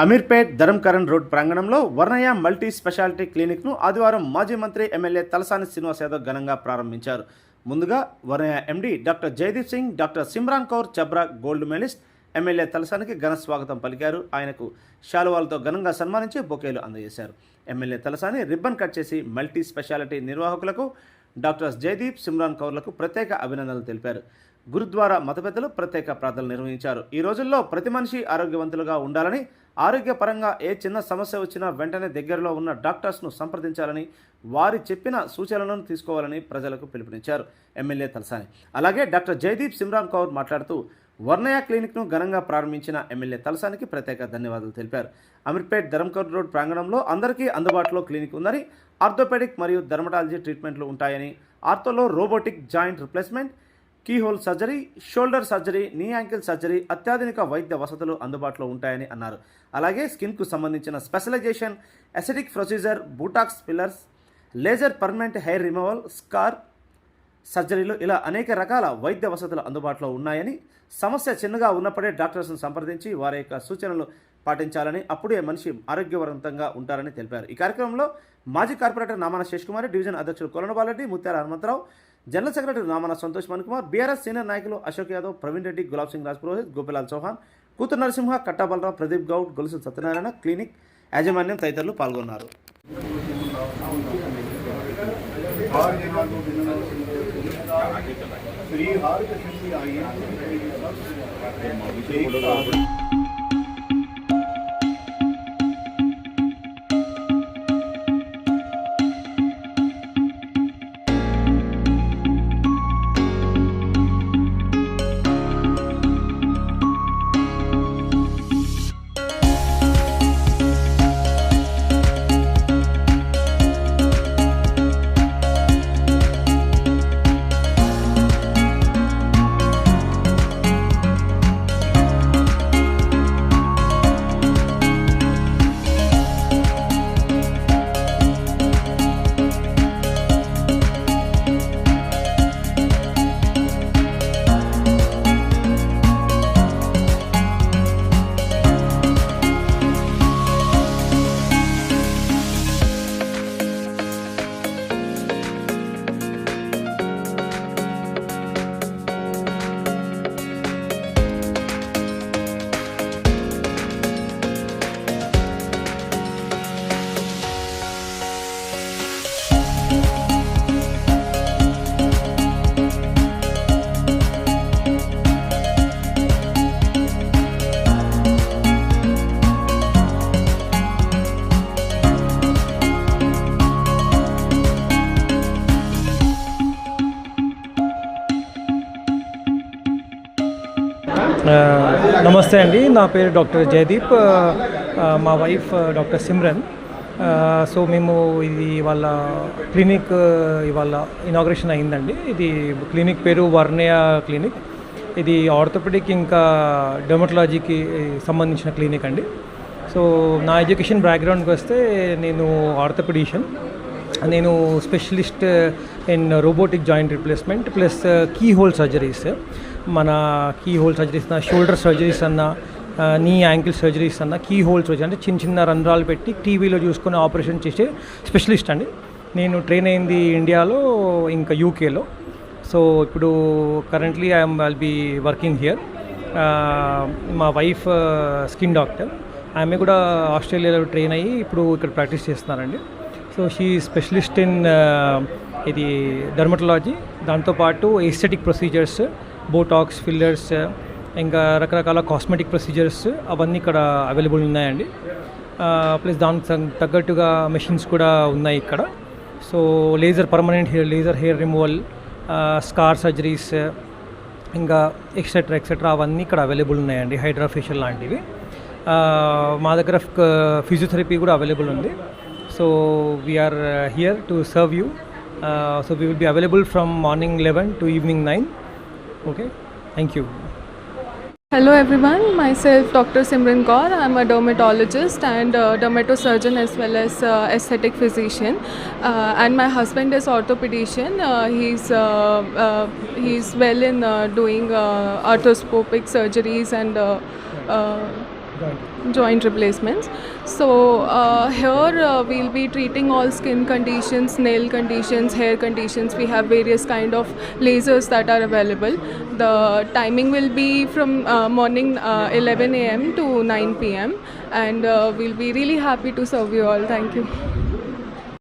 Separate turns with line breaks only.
Ameerpet ధరంకరణ్ road ప్రాంగణంలో వర్ణయ multi speciality క్లినిక్ను ఆదివారం మాజీ మంత్రి ఎమ్మెల్యే తలసాని శ్రీనివాస్ యాదవ్ ఘనంగా ప్రారంభించారు. ముందుగా వర్ణయ MD doctor Jaideep Singh, doctor Simran Kaur Chhabra gold medalist MLA తలసానికి ఘన స్వాగతం పలికారు. ఆయనకు శాలువాలతో ఘనంగా సన్మానించి బొకేలు అందజేశారు. ఎమ్మెల్యే తలసాని రిబ్బన్ కట్ చేసి మల్టీ స్పెషాలిటీ నిర్వాహకులకు డాక్టర్స్ జయదీప్, సిమ్రాన్ కౌర్లకు ప్రత్యేక అభినందనలు తెలిపారు. గురుద్వారా మత పెద్దలు ప్రత్యేక ప్రార్థనలు నిర్వహించారు. ఈ రోజుల్లో ప్రతి మనిషి ఆరోగ్యవంతులుగా ఉండాలని, ఆరోగ్యపరంగా ఏ చిన్న సమస్య వచ్చినా వెంటనే దగ్గరలో ఉన్న డాక్టర్స్ను సంప్రదించాలని, వారి చెప్పిన సూచనలను తీసుకోవాలని ప్రజలకు పిలుపునిచ్చారు ఎమ్మెల్యే తలసాని. అలాగే డాక్టర్ జయదీప్, సిమ్రాన్ కౌర్ మాట్లాడుతూ వర్ణయ క్లినిక్ను ఘనంగా ప్రారంభించిన ఎమ్మెల్యే తలసానికి ప్రత్యేక ధన్యవాదాలు తెలిపారు. అమీర్పేట్ ధరంకరణ్ రోడ్ ప్రాంగణంలో అందరికీ అందుబాటులో క్లినిక్ ఉందని, ఆర్థోపెడిక్ మరియు డెర్మటాలజీ ట్రీట్మెంట్లు ఉంటాయని, ఆర్థోలో robotic joint replacement, keyhole surgery, shoulder surgery, knee ankle surgery, అత్యాధునిక వైద్య వసతులు అందుబాటులో ఉంటాయని అన్నారు. అలాగే స్కిన్కు సంబంధించిన specialisation, aesthetic procedure, botox fillers, laser permanent hair removal, scar సర్జరీలు ఇలా అనేక రకాల వైద్య వసతులు అందుబాటులో ఉన్నాయని, సమస్య చిన్నగా ఉన్నప్పుడే డాక్టర్స్ను సంప్రదించి వారి యొక్క సూచనలు పాటించాలని, అప్పుడే మనిషి ఆరోగ్యవంతంగా ఉంటారని తెలిపారు. ఈ కార్యక్రమంలో మాజీ కార్పొరేటర్ నామాన శేషకుమారి, డివిజన్ అధ్యక్షులు Kolanabalareddy, Muthyala Hanumantharao, general secretary Namana Santosh Manikumar, BRS senior నాయకులు అశోక్ యాదవ్, ప్రవీణ్ రెడ్డి, గులాబ్ సింగ్ రాజ్పురోహిత్, గోపిలాల్ చౌహాన్, కూతురు నరసింహ, కట్టాబలరావు, ప్రదీప్ గౌడ్, గొలుసు సత్యనారాయణ, క్లినిక్ యాజమాన్యం తదితరులు పాల్గొన్నారు.
నమస్తే అండి, నా పేరు డాక్టర్ జయదీప్, మా వైఫ్ డాక్టర్ సిమ్రన్. సో మేము ఇది వాళ్ళ క్లినిక్ ఇవాళ ఇనాగ్రేషన్ అయిందండి. ఇది క్లినిక్ పేరు వర్ణయ క్లినిక్. ఇది ఆర్థోపెడిక్ ఇంకా డెర్మటాలజీకి సంబంధించిన క్లినిక్ అండి. సో నా ఎడ్యుకేషన్ బ్యాక్గ్రౌండ్కి వస్తే నేను ఆర్థోపెడిషియన్, నేను specialist in robotic joint replacement plus key hole surgeries. మన కీ హోల్ సర్జరీస్ అన్న, షోల్డర్ సర్జరీస్ అన్న, నీ యాంకిల్ సర్జరీస్ అన్న, కీ హోల్ సర్జరీ అంటే చిన్న చిన్న రంధ్రాలు పెట్టి టీవీలో చూసుకొని ఆపరేషన్ చేసే స్పెషలిస్ట్ అండి. నేను ట్రైన్ అయింది ఇండియాలో ఇంకా యూకేలో. సో ఇప్పుడు currently I'll be working here. మా వైఫ్ స్కిన్ డాక్టర్, ఆమె కూడా ఆస్ట్రేలియాలో ట్రైన్ అయ్యి ఇప్పుడు ఇక్కడ ప్రాక్టీస్ చేస్తున్నారండి. సో షీ స్పెషలిస్ట్ ఇన్ ఇది డెర్మటాలజీ, దాంతోపాటు ఎస్థెటిక్ ప్రొసీజర్స్, బోటాక్స్, ఫిల్లర్స్, ఇంకా రకరకాల కాస్మెటిక్ ప్రొసీజర్స్ అవన్నీ ఇక్కడ అవైలబుల్ ఉన్నాయండి. ప్లస్ దానికి తగ్గట్టుగా మెషిన్స్ కూడా ఉన్నాయి ఇక్కడ. So laser permanent laser hair removal, scar surgeries, ఇంకా ఎక్సెట్రా అవన్నీ ఇక్కడ అవైలబుల్ ఉన్నాయండి. హైడ్రా ఫేషియల్ లాంటివి. మా దగ్గర ఫిజియోథెరపీ కూడా అవైలబుల్ ఉంది. So we're here to serve you. So we will be available from morning 11 to evening 9. Okay, thank you.
Hello everyone, myself Dr. Simran Kaur. I'm a dermatologist and dermatosurgeon as well as aesthetic physician. And my husband is orthopedician. He's well in doing arthroscopic surgeries and joint replacements. So here we'll be treating all skin conditions, nail conditions, hair conditions. We have various kind of lasers that are available. The timing will be from morning 11 a.m. to 9 p.m. and we'll be really happy to serve you all. Thank you.